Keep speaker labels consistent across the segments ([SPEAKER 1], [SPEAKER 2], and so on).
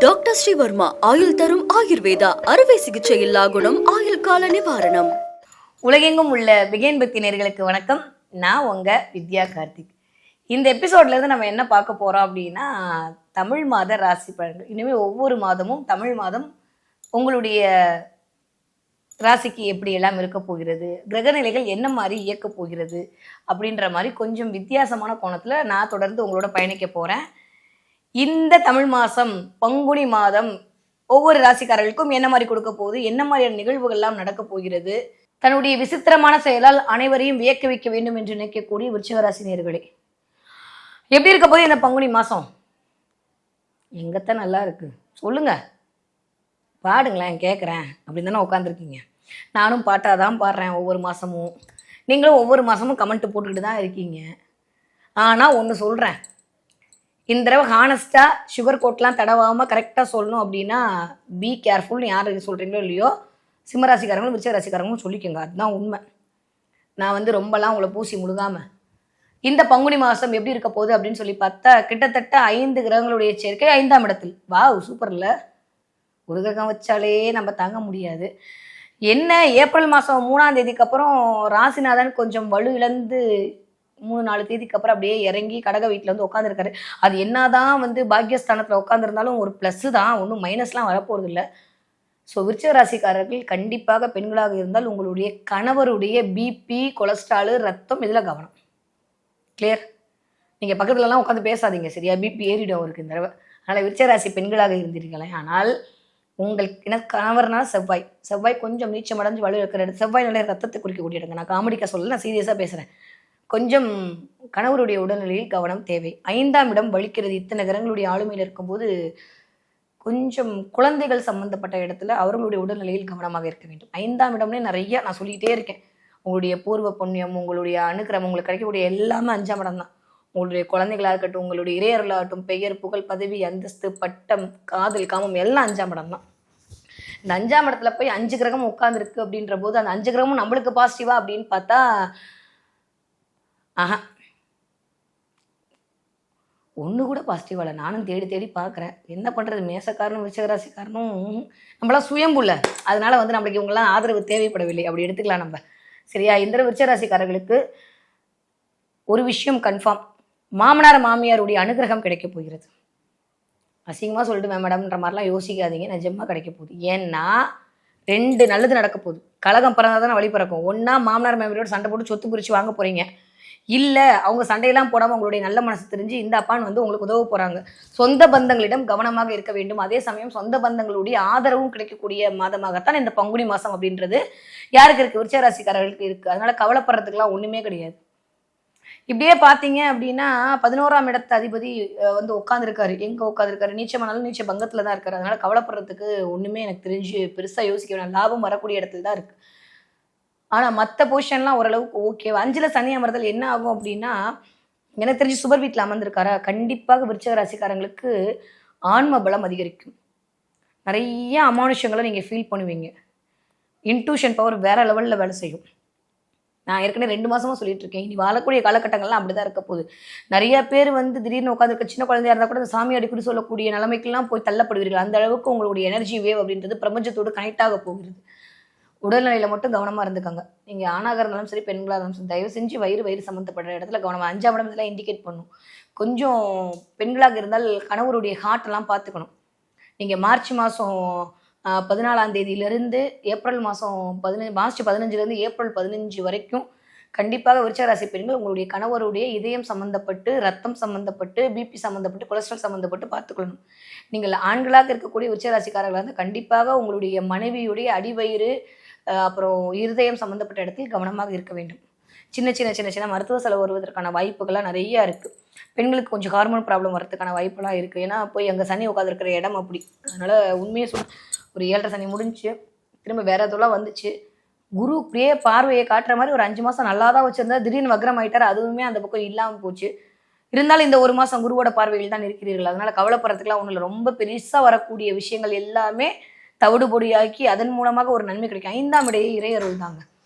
[SPEAKER 1] Doctor Sreevarma ஆயுள் தரும் ஆயுர்வேதா அறுவை சிகிச்சை இல்லா குணம் ஆயுள் கால நிவாரணம்.
[SPEAKER 2] உலகெங்கும் உள்ள பிகேன் பக்தி நேயர்களுக்கு வணக்கம். நான் உங்க வித்யா கார்த்திக். இந்த எபிசோட்ல இருந்து நம்ம என்ன பார்க்க போறோம் அப்படின்னா, தமிழ் மாத ராசி பலன்கள். இனிமேல் ஒவ்வொரு மாதமும் தமிழ் மாதம் உங்களுடைய ராசிக்கு எப்படி எல்லாம் இருக்க போகிறது, கிரகநிலைகள் என்ன மாதிரி இயக்க போகிறது அப்படின்ற மாதிரி கொஞ்சம் வித்தியாசமான கோணத்துல நான் தொடர்ந்து உங்களோட பயணிக்க போறேன். இந்த தமிழ் மாதம் பங்குனி மாதம் ஒவ்வொரு ராசிக்காரர்களுக்கும் என்ன மாதிரி கொடுக்க போகுது, என்ன மாதிரியான நிகழ்வுகள் எல்லாம் நடக்க போகிறது, தன்னுடைய விசித்திரமான செயலால் அனைவரையும் வியக்க வைக்க வேண்டும் என்று நினைக்கக்கூடிய விருச்சிக ராசி நேயர்களே, எப்படி இருக்க போது இந்த பங்குனி மாதம்? எங்கத்தான் நல்லா இருக்கு சொல்லுங்க, பாடுங்களேன் கேட்குறேன் அப்படின்னு தானே உட்காந்துருக்கீங்க. நானும் பாட்டாக தான் பாடுறேன் ஒவ்வொரு மாதமும், நீங்களும் ஒவ்வொரு மாதமும் கமெண்ட் போட்டுக்கிட்டு தான் இருக்கீங்க. ஆனால் ஒன்று சொல்கிறேன், இந்த தடவை ஹானஸ்ட்டாக சுகர் கோட்லாம் தடவாமல் கரெக்டாக சொல்லணும் அப்படின்னா பி கேர்ஃபுல்னு யார் சொல்கிறீங்களோ இல்லையோ, சிம்மராசிக்காரங்களும் விருச்சிக ராசிக்காரங்களும் சொல்லிக்கோங்க. அதுதான் உண்மை. நான் ரொம்பலாம் உங்களை பூசி முழுகாமல் இந்த பங்குனி மாதம் எப்படி இருக்க போகுது அப்படின்னு சொல்லி பார்த்தா, கிட்டத்தட்ட 5 கிரகங்களுடைய சேர்க்கை 5ஆம் இடத்தில். வாவ், சூப்பர் இல்லை? ஒரு கிரகம் வச்சாலே நம்ம தாங்க முடியாது. என்ன, ஏப்ரல் மாதம் 3ஆம் தேதிக்கு அப்புறம் ராசிநாதன் கொஞ்சம் வலு இழந்து 3-4 தேதிக்கு அப்புறம் அப்படியே இறங்கி கடக வீட்டில் வந்து உட்காந்துருக்காரு. அது என்னதான் பாக்கியஸ்தானத்தில் உட்காந்துருந்தாலும் ஒரு ப்ளஸ்ஸு தான், ஒன்றும் மைனஸ்லாம் வரப்போகிறது இல்லை. ஸோ விருச்சிக ராசிக்காரர்கள் கண்டிப்பாக பெண்களாக இருந்தால் உங்களுடைய கணவருடைய பிபி, கொலஸ்ட்ராலு, ரத்தம் இதில் கவனம். கிளியர்? நீங்கள் பக்கத்துலலாம் உட்காந்து பேசாதீங்க, சரியா? பிபி ஏறிடும் அவருக்கு இந்த தடவை. அதனால் விருச்சிக ராசி பெண்களாக இருந்தீர்களே, ஆனால் உங்களுக்கு கணவர்னால செவ்வாய் கொஞ்சம் நீச்சம் அடைஞ்சு வலு இருக்கிற இடம். செவ்வாய் நல்ல ரத்தத்தை குறிக்கக்கூடிய இடங்க. நான் காமெடிக்காக சொல்லலை, நான் சீரியஸாக பேசுகிறேன். கொஞ்சம் கணவருடைய உடல்நிலையில் கவனம் தேவை. 5ஆம் இடம் வலிக்கிறது. இத்தனை கிரகங்களுடைய ஆளுமையில் இருக்கும்போது கொஞ்சம் குழந்தைகள் சம்பந்தப்பட்ட இடத்துல அவர்களுடைய உடல்நிலையில் கவனமாக இருக்க வேண்டும். 5ஆம் இடம்னே நிறைய நான் சொல்லிகிட்டே இருக்கேன். உங்களுடைய பூர்வ புண்ணியம், உங்களுடைய அனுக்கிரகம், உங்களுக்கு கிடைக்கக்கூடிய எல்லாமே 5ஆம் இடம் தான். உங்களுடைய குழந்தைகளாக இருக்கட்டும், உங்களுடைய இறையர்களாகட்டும், பெயர், புகழ், பதவி, அந்தஸ்து, பட்டம், காதல், காமம் எல்லாம் 5ஆம் இடம் தான். இந்த 5ஆம் இடத்துல போய் 5 கிரகம் உட்கார்ந்துருக்கு அப்படின்ற போது அந்த 5 கிரகமும் நம்மளுக்கு பாசிட்டிவா அப்படின்னு பார்த்தா ஒன்று கூட பாசிட்டிவ் இல்லை. நானும் தேடி தேடி பார்க்குறேன், என்ன பண்ணுறது? மேசக்காரனும் விருச்சிகராசிக்காரனும் நம்மளாம் சுயம்புல, அதனால நம்மளுக்கு இவங்கெல்லாம் ஆதரவு தேவைப்படவில்லை, அப்படி எடுத்துக்கலாம் நம்ம, சரியா? இந்த விருச்சிகராசிக்காரர்களுக்கு ஒரு விஷயம் கன்ஃபார்ம், மாமனார் மாமியாருடைய அனுகிரகம் கிடைக்க போகிறது. அசிங்கமாக சொல்லிட்டு மேடம்ன்ற மாதிரிலாம் யோசிக்காதீங்க, நிஜமாக கிடைக்க போகுது. ஏன்னா 2 நல்லது நடக்க போகுது. கழகம் பிறந்தால் தானே வழி பிறக்கும். ஒன்றா மாமனார் மாமியாரோட சண்டை போட்டு சொத்து பிரித்து வாங்க போகிறீங்க, இல்லை அவங்க சண்டையெல்லாம் போடாமல் உங்களுடைய நல்ல மனசு தெரிஞ்சு இந்த அப்பான்னு உங்களுக்கு உதவ போகிறாங்க. சொந்த பந்தங்களிடம் கவனமாக இருக்க வேண்டும். அதே சமயம் சொந்த பந்தங்களுடைய ஆதரவும் கிடைக்கக்கூடிய மாதமாகத்தான் இந்த பங்குனி மாதம் அப்படின்றது யாருக்கு இருக்குது? விருச்சிக ராசிக்காரர்களுக்கு இருக்குது. அதனால கவலைப்படுறதுக்கெல்லாம் ஒன்றுமே கிடையாது. இப்படியே பார்த்தீங்க அப்படின்னா 11ஆம் இடத்து அதிபதி உட்காந்துருக்காரு. எங்கே உட்காந்துருக்காரு? நீச்சமானாலும் நீச்ச பங்கத்தில் தான் இருக்காரு. அதனால கவலைப்படுறதுக்கு ஒன்றுமே எனக்கு தெரிஞ்சு பெருசாக யோசிக்க வேணாம். லாபம் வரக்கூடிய இடத்துல தான் இருக்குது. ஆனால் மற்ற பொசிஷன்லாம் ஓரளவுக்கு ஓகே. 5ல் சனி அமர்தல் என்ன ஆகும் அப்படின்னா, எனக்கு தெரிஞ்சு சுபர் வீட்டில் அமர்ந்திருக்காரா, கண்டிப்பாக விருச்சிக ராசிக்காரங்களுக்கு ஆன்ம பலம் அதிகரிக்கும். நிறைய அமானுஷங்களை நீங்கள் ஃபீல் பண்ணுவீங்க. இன்ட்யூஷன் பவர் வேற லெவலில் வேலை செய்யும். நான் ஏற்கனவே 2 மாதமாக சொல்லிட்டு இருக்கேன், இனி வாழக்கூடிய காலகட்டங்கள்லாம் அப்படிதான் இருக்க போகுது. நிறைய பேர் திடீர்னு உட்காந்துருக்க சின்ன குழந்தையா இருந்தால் கூட அந்த சாமி அடிக்கடி சொல்லக்கூடிய நிலைமைக்கெல்லாம் போய் தள்ளப்படுவீர்கள். அந்த அளவுக்கு உங்களுடைய எனர்ஜி வேவ் அப்படின்றது பிரபஞ்சத்தோடு கனெக்ட் ஆக போகிறது. உடல்நிலையில் மட்டும் கவனமாக இருந்துக்காங்க. நீங்கள் ஆணாக இருந்தாலும் சரி, பெண்களாக இருந்தாலும் சரி, தயவு செஞ்சு வயிறு சம்மந்தப்படுற இடத்துல கவனமாக. 5ஆம் இடம் இதெல்லாம் இண்டிகேட் பண்ணும். கொஞ்சம் பெண்களாக இருந்தால் கணவருடைய ஹார்ட்டெல்லாம் பார்த்துக்கணும். நீங்கள் மார்ச் மாதம் 14ஆம் தேதியிலிருந்து ஏப்ரல் மாதம் மார்ச் 15லேருந்து ஏப்ரல் 15 வரைக்கும் கண்டிப்பாக விருச்சிக ராசி பெண்கள் உங்களுடைய கணவருடைய இதயம் சம்மந்தப்பட்டு, ரத்தம் சம்மந்தப்பட்டு, பிபி சம்மந்தப்பட்டு, கொலஸ்ட்ரால் சம்மந்தப்பட்டு பார்த்துக்கொள்ளணும். நீங்கள் ஆண்களாக இருக்கக்கூடிய விருச்சிக ராசிக்காரர்களாக இருந்தால் கண்டிப்பாக உங்களுடைய மனைவியுடைய அடிவயிறு, அப்புறம் இருதயம் சம்மந்தப்பட்ட இடத்தில் கவனமாக இருக்க வேண்டும். சின்ன சின்ன சின்ன சின்ன மருத்துவ செலவு வருவதற்கான வாய்ப்புகள்லாம் நிறையா இருக்குது. பெண்களுக்கு கொஞ்சம் ஹார்மோன் ப்ராப்ளம் வரதுக்கான வாய்ப்பெல்லாம் இருக்குது. ஏன்னா போய் அங்கே சனி உட்காந்துருக்கிற இடம் அப்படி. அதனால் உண்மையை ஒரு 7.5 சனி முடிஞ்சு திரும்ப வேற எதுலாம் வந்துச்சு. குரு அப்படியே பார்வையை காட்டுற மாதிரி ஒரு 5 மாதம் நல்லா தான் வச்சுருந்தா, திடீர்னு வக்ரம் ஆகிட்டார். அதுவுமே அந்த பக்கம் இல்லாமல் போச்சு. இருந்தாலும் இந்த 1 மாதம் குருவோட பார்வையில் தான் இருக்கிறீர்கள். அதனால் கவலைப்படுறதுக்குலாம் ஒன்றும் இல்லை. ரொம்ப பெருசாக வரக்கூடிய விஷயங்கள் எல்லாமே தவிடுபொடியாக்கி அதன் மூலமாக ஒரு நன்மை கிடைக்கும். 5ஆம் இடையே இறையருள் தாங்க.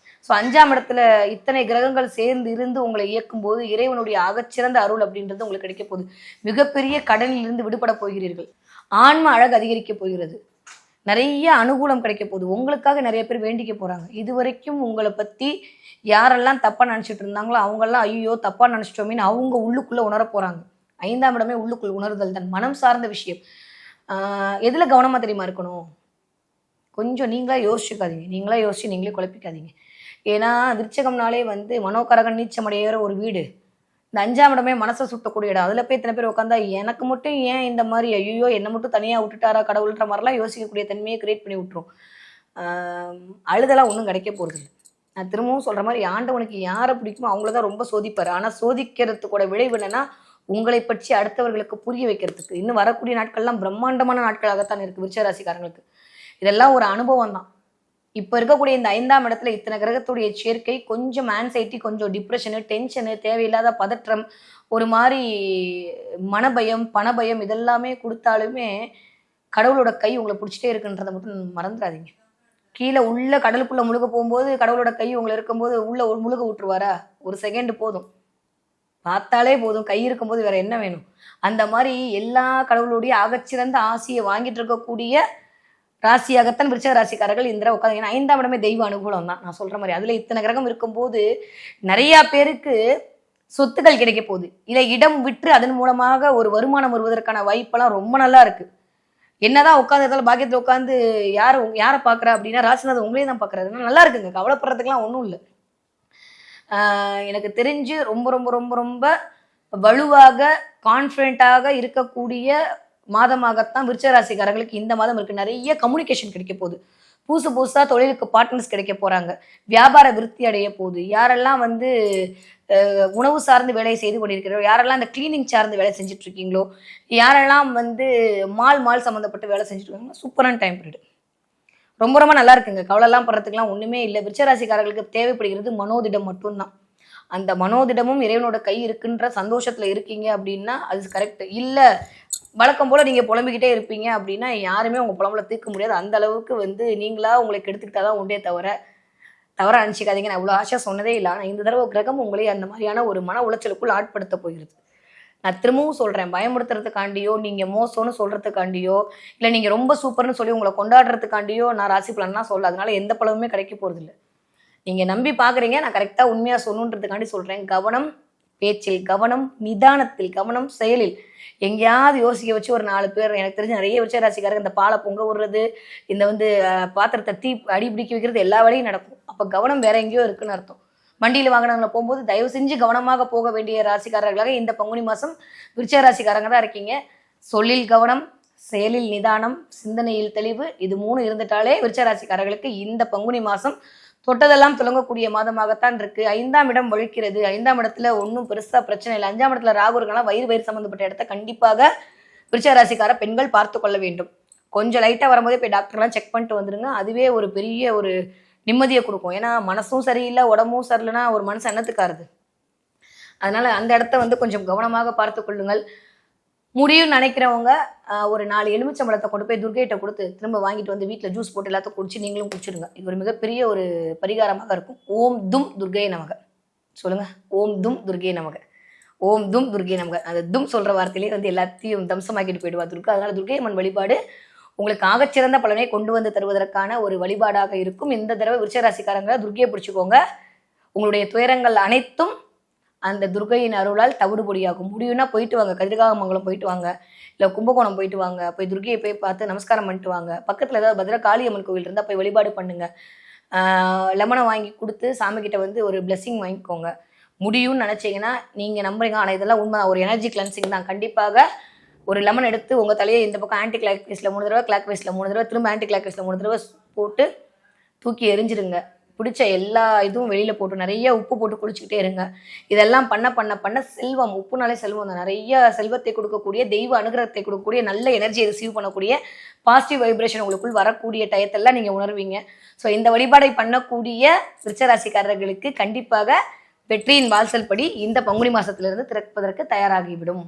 [SPEAKER 2] ஸோ 5ஆம் இடத்துல இத்தனை கிரகங்கள் சேர்ந்து இருந்து உங்களை இயக்கும் போது இறைவனுடைய ஆகச்சிறந்த அருள் அப்படின்றது உங்களுக்கு கிடைக்க போகுது. மிகப்பெரிய கடனில் இருந்து விடுபட போகிறீர்கள். ஆன்ம அழகு அதிகரிக்க போகிறது, நிறைய அனுகூலம் கிடைக்க போகுது, உங்களுக்காக நிறைய பேர் வேண்டிக்க போறாங்க. இது வரைக்கும் உங்களை பத்தி யாரெல்லாம் தப்பா நினைச்சிட்டு இருந்தாங்களோ அவங்கெல்லாம் ஐயோ தப்பா நினைச்சிட்டோமேன்னு அவங்க உள்ளுக்குள்ள உணர போறாங்க. 5ஆம் இடமே உள்ளுக்குள் உணர்தல் தான், மனம் சார்ந்த விஷயம். எதுல கவனமா தெரியுமா இருக்கணும்? கொஞ்சம் நீங்களா யோசிச்சுக்காதீங்க, நீங்களா யோசிச்சு நீங்களே குழப்பிக்காதீங்க. ஏன்னா விருச்சகம்னாலே வந்து மனோகரகன் நீச்சமடைகிற ஒரு வீடு. இந்த 5ஆம் இடமே மனசை சுட்டக்கூடிய இடம். அதில் போய் இத்தனை பேர் உட்காந்தா எனக்கு மட்டும் ஏன் இந்த மாதிரி ஐயோ என்னை மட்டும் தனியாக விட்டுட்டாரா கடவுள்ன்ற மாதிரிலாம் யோசிக்கக்கூடிய தன்மையை கிரியேட் பண்ணி விட்டுரும். அழுதெல்லாம் ஒன்றும் கிடைக்க போகிறது இல்லை. நான் திரும்பவும் சொல்கிற மாதிரி ஆண்டவனுக்கு யாரை பிடிக்குமோ அவங்கள தான் ரொம்ப சோதிப்பார். ஆனால் சோதிக்கிறதுக்கூட விளைவு என்னன்னா உங்களை பற்றி அடுத்தவர்களுக்கு புரிய வைக்கிறதுக்கு. இன்னும் வரக்கூடிய நாட்கள்லாம் பிரம்மாண்டமான நாட்களாகத்தான் இருக்குது விருச்சராசிக்காரங்களுக்கு. இதெல்லாம் ஒரு அனுபவம் தான். இப்போ இருக்கக்கூடிய இந்த 5ஆம் இடத்துல இத்தனை கிரகத்துடைய சேர்க்கை கொஞ்சம் ஆன்சைட்டி, கொஞ்சம் டிப்ரெஷனு, டென்ஷனு, தேவையில்லாத பதற்றம், ஒரு மாதிரி மனபயம், பணபயம் இதெல்லாமே கொடுத்தாலுமே கடவுளோட கை உங்களை பிடிச்சிட்டே இருக்குன்றதை மட்டும் மறந்துடாதீங்க. கீழே உள்ள கடலுக்குள்ள முழுக போகும்போது கடவுளோட கை உங்களை இருக்கும்போது உள்ள ஒரு முழுக விட்டுருவாரா? ஒரு செகண்ட் போதும், பார்த்தாலே போதும், கை இருக்கும்போது வேற என்ன வேணும்? அந்த மாதிரி எல்லா கடவுளுடைய ஆகச்சிறந்த ஆசையை வாங்கிட்டு இருக்கக்கூடிய ராசியாகத்தான் விருச்சக ராசிக்காரர்கள் இந்த உட்காந்து. ஏன்னா 5ஆம் இடமே தெய்வ அனுகூலம் தான் நான் சொல்ற மாதிரி. அதுல இத்தனை கிரகம் இருக்கும்போது நிறைய பேருக்கு சொத்துக்கள் கிடைக்க போகுது, இல்லை இடம் விற்று அதன் மூலமாக ஒரு வருமானம் வருவதற்கான வாய்ப்பெல்லாம் ரொம்ப நல்லா இருக்கு. என்னதான் உட்காந்து பாக்கியத்தில் உட்காந்து யாரை பாக்குறா அப்படின்னா ராசிநாதன் உங்களே தான் பாக்குறாரு. நல்லா இருக்குங்க, கவலைப்படுறதுக்குலாம் ஒன்றும் இல்லை. எனக்கு தெரிஞ்சு ரொம்ப ரொம்ப ரொம்ப ரொம்ப வலுவாக கான்ஃபிடென்ட்டாக இருக்கக்கூடிய மாதமாகத்தான் விருச்சிக ராசிக்காரர்களுக்கு இந்த மாதம் இருக்கு. நிறைய கம்யூனிகேஷன் கிடைக்க போகுது, புதுசா தொழிலுக்கு பார்ட்னர்ஸ் கிடைக்க போறாங்க, வியாபார விருத்தி அடைய போகுது. யாரெல்லாம் வந்து உணவு சார்ந்து வேலையை செய்து கொண்டிருக்கிறோம், யாரெல்லாம் இந்த கிளீனிங் சார்ந்து வேலை செஞ்சுட்டு இருக்கீங்களோ, யாரெல்லாம் வந்து மால் சம்மந்தப்பட்ட வேலை செஞ்சுட்டு இருக்காங்களோ சூப்பரான டைம் பீரியட், ரொம்ப ரொம்ப நல்லா இருக்குங்க. கவலைலாம் படுறதுக்குலாம் ஒண்ணுமே இல்லை. விருச்சிக ராசிக்காரர்களுக்கு தேவைப்படுகிறது மனோதிடம் மட்டும்தான். அந்த மனோதிடமும் இறைவனோட கை இருக்குன்ற சந்தோஷத்துல இருக்கீங்க அப்படின்னா அது கரெக்ட். இல்ல வழக்கம் போல நீங்க புலம்பிக்கிட்டே இருப்பீங்க அப்படின்னா யாருமே உங்க புலம்புல தீர்க்க முடியாது. அந்த அளவுக்கு வந்து நீங்களா உங்களுக்கு எடுத்துக்கிட்டாதான் உண்டே தவற அனுப்பிச்சிக்காதீங்க. நான் இவ்வளவு ஆசை சொன்னதே இல்லை. ஆனா இந்த தடவை கிரகம் உங்களை அந்த மாதிரியான ஒரு மன உளைச்சலுக்குள் ஆட்படுத்த போகிறது. நான் திரும்பவும் சொல்றேன், பயமுறுத்துறதுக்காண்டியோ நீங்க மோசம்னு சொல்றதுக்காண்டியோ இல்லை நீங்க ரொம்ப சூப்பர்னு சொல்லி உங்களை கொண்டாடுறதுக்காண்டியோ நான் ராசி பலன்லாம் சொல்ல. அதனால எந்த பலவுமே கிடைக்க போறது இல்லை. நீங்க நம்பி பாக்குறீங்க, நான் கரெக்டா உண்மையா சொல்லணுன்றதுக்காண்டி சொல்றேன். கவனம் பேச்சில், கவனம் நிதானத்தில், கவனம் செயலில். எங்கேயாவது யோசிக்க வச்சு ஒரு 4 பேர், எனக்கு தெரிஞ்ச நிறைய விருச்சிக ராசிக்காரங்க இந்த பாலை பொங்க விடுறது, இந்த வந்து பாத்திரத்தை தீ அடிபிடிக்க வைக்கிறது எல்லா வேலையும் நடக்கும். அப்ப கவனம் வேற எங்கேயோ இருக்குன்னு அர்த்தம். வண்டியில் வாகனங்களை போகும்போது தயவு செஞ்சு கவனமாக போக வேண்டிய ராசிக்காரர்களாக இந்த பங்குனி மாசம் விருச்சிக ராசிக்காரங்க தான் இருக்கீங்க. சொல்லில் கவனம், செயலில் நிதானம், சிந்தனையில் தெளிவு, இது 3 இருந்துட்டாலே விருச்சிக ராசிக்காரர்களுக்கு இந்த பங்குனி மாசம் தொட்டதெல்லாம் துலங்கக்கூடிய மாதமாகத்தான் இருக்கு. 5ஆம் இடம் வலிக்கிறது. 5ஆம் இடத்துல ஒன்றும் பெருசா பிரச்சனை இல்லை. 5ஆம் இடத்துல ராகு இருக்கலாம், வயிறு சம்பந்தப்பட்ட இடத்த கண்டிப்பாக விருச்சிக ராசிக்கார பெண்கள் பார்த்து கொள்ள வேண்டும். கொஞ்சம் லைட்டா வரும்போதே போய் டாக்டர்லாம் செக் பண்ணிட்டு வந்துருங்க. அதுவே ஒரு பெரிய ஒரு நிம்மதியை கொடுக்கும். ஏன்னா மனசும் சரியில்லை, உடம்பும் சரியில்லைன்னா ஒரு மனசு என்னத்துக்காருது? அதனால அந்த இடத்த வந்து கொஞ்சம் கவனமாக பார்த்து கொள்ளுங்கள். முடியும்னு நினைக்கிறவங்க ஒரு 4 எலுமிச்சம்பழத்தை கொண்டு போய் துர்கையிட்ட கொடுத்து திரும்ப வாங்கிட்டு வந்து வீட்டில் ஜூஸ் போட்டு எல்லாத்தையும் குடிச்சு நீங்களும் குடிச்சிடுங்க. இது ஒரு மிகப்பெரிய ஒரு பரிகாரமாக இருக்கும். ஓம் தும் துர்கை நமக சொல்லுங்க. ஓம் தும் துர்கை நமக, ஓம் தும் துர்கை நமக. அந்த தும் சொல்ற வார்த்தையிலே வந்து எல்லாத்தையும் தம்சமாக்கிட்டு போயிடுவா துர்கா. அதனால துர்கை அம்மன் வழிபாடு உங்களுக்கு ஆகச்சிறந்த பலனை கொண்டு வந்து தருவதற்கான ஒரு வழிபாடாக இருக்கும். இந்த தடவை விருச்சிக ராசிக்காரங்க துர்கையை பிடிச்சிக்கோங்க. உங்களுடைய துயரங்கள் அனைத்தும் அந்த துர்கையின் அருளால் தவிடுபொடியாகும். முடியும்னா போயிட்டு வாங்க, கதிர்காமங்கலம் போயிட்டு வாங்க, இல்லை கும்பகோணம் போயிட்டு வாங்க, போய் துர்கையை போய் பார்த்து நமஸ்காரம் பண்ணிட்டு வாங்க. பக்கத்தில் ஏதாவது பத்ர காளியம்மன் கோவில் இருந்தால் போய் வழிபாடு பண்ணுங்க. லெமனை வாங்கி கொடுத்து சாமிக்கிட்ட வந்து ஒரு பிளெஸிங் வாங்கிக்கோங்க. முடியும்னு நினச்சிங்கன்னா நீங்கள் நம்புறீங்க. ஆனால் இதெல்லாம் உண்மை, ஒரு எனர்ஜி கிளென்சிங் தான். கண்டிப்பாக ஒரு லெமன் எடுத்து உங்கள் தலையை இந்த பக்கம் ஆன்டி கிளாக் வைஸில் 3 தடவை, கிளாக் வைஸில் 3 தடவை, திரும்ப ஆன்டி கிளாக் வைஸில் 3 தடவை போட்டு தூக்கி எரிஞ்சிடுங்க. பிடிச்ச எல்லா இதுவும் வெளியில போட்டு நிறைய உப்பு போட்டு குடிச்சுக்கிட்டே இருங்க. இதெல்லாம் பண்ண செல்வம், உப்புனாலே செல்வம் தான், நிறைய செல்வத்தை கொடுக்கக்கூடிய, தெய்வ அனுகிரகத்தை கொடுக்கக்கூடிய, நல்ல எனர்ஜியை ரிசீவ் பண்ணக்கூடிய, பாசிட்டிவ் வைப்ரேஷன் உங்களுக்குள் வரக்கூடிய டயத்தெல்லாம் நீங்க உணர்வீங்க. ஸோ இந்த வழிபாடை பண்ணக்கூடிய விருச்சிக ராசிக்காரர்களுக்கு கண்டிப்பாக வெற்றியின் வாசல் படி இந்த பங்குனி மாசத்திலிருந்து திறப்பதற்கு தயாராகிவிடும்.